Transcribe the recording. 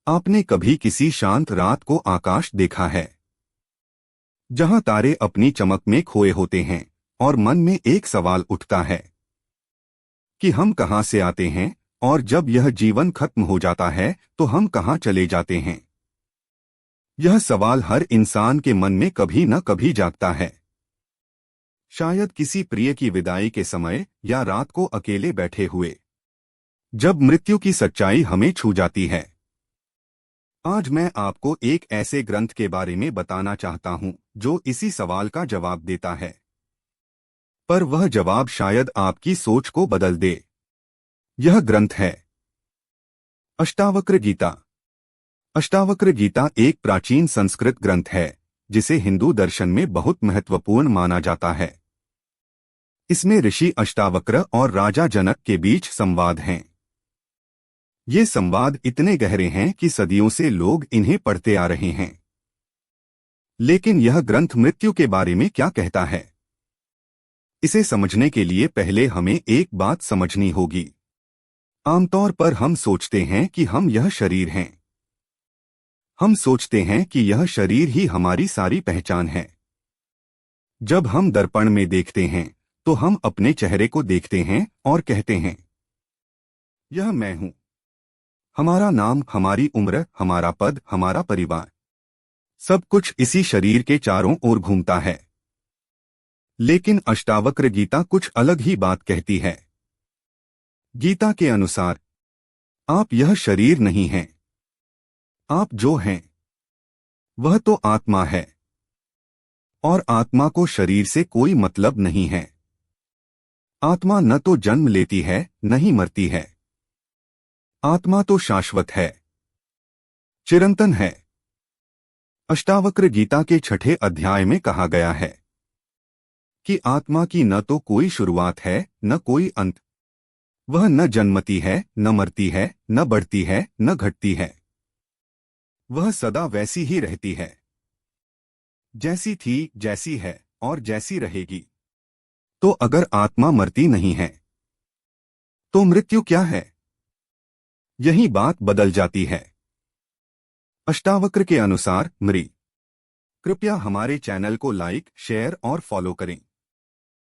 आपने कभी किसी शांत रात को आकाश देखा है, जहां तारे अपनी चमक में खोए होते हैं और मन में एक सवाल उठता है कि हम कहां से आते हैं और जब यह जीवन खत्म हो जाता है तो हम कहां चले जाते हैं। यह सवाल हर इंसान के मन में कभी न कभी जागता है। शायद किसी प्रिय की विदाई के समय या रात को अकेले बैठे हुए, जब मृत्यु की सच्चाई हमें छू जाती है। आज मैं आपको एक ऐसे ग्रंथ के बारे में बताना चाहता हूं जो इसी सवाल का जवाब देता है, पर वह जवाब शायद आपकी सोच को बदल दे। यह ग्रंथ है अष्टावक्र गीता। अष्टावक्र गीता एक प्राचीन संस्कृत ग्रंथ है जिसे हिंदू दर्शन में बहुत महत्वपूर्ण माना जाता है। इसमें ऋषि अष्टावक्र और राजा जनक के बीच संवाद हैं। ये संवाद इतने गहरे हैं कि सदियों से लोग इन्हें पढ़ते आ रहे हैं। लेकिन यह ग्रंथ मृत्यु के बारे में क्या कहता है, इसे समझने के लिए पहले हमें एक बात समझनी होगी। आमतौर पर हम सोचते हैं कि हम यह शरीर हैं। हम सोचते हैं कि यह शरीर ही हमारी सारी पहचान है। जब हम दर्पण में देखते हैं तो हम अपने चेहरे को देखते हैं और कहते हैं, यह मैं हूं। हमारा नाम, हमारी उम्र, हमारा पद, हमारा परिवार, सब कुछ इसी शरीर के चारों ओर घूमता है। लेकिन अष्टावक्र गीता कुछ अलग ही बात कहती है। गीता के अनुसार आप यह शरीर नहीं हैं। आप जो हैं वह तो आत्मा है, और आत्मा को शरीर से कोई मतलब नहीं है। आत्मा न तो जन्म लेती है न ही मरती है। आत्मा तो शाश्वत है, चिरंतन है। अष्टावक्र गीता के 6 अध्याय में कहा गया है कि आत्मा की न तो कोई शुरुआत है न कोई अंत। वह न जन्मती है, न मरती है, न बढ़ती है, न घटती है। वह सदा वैसी ही रहती है, जैसी थी, जैसी है और जैसी रहेगी। तो अगर आत्मा मरती नहीं है तो मृत्यु क्या है? यही बात बदल जाती है। अष्टावक्र के अनुसार मृत्यु। कृपया हमारे चैनल को लाइक, शेयर और फॉलो करें।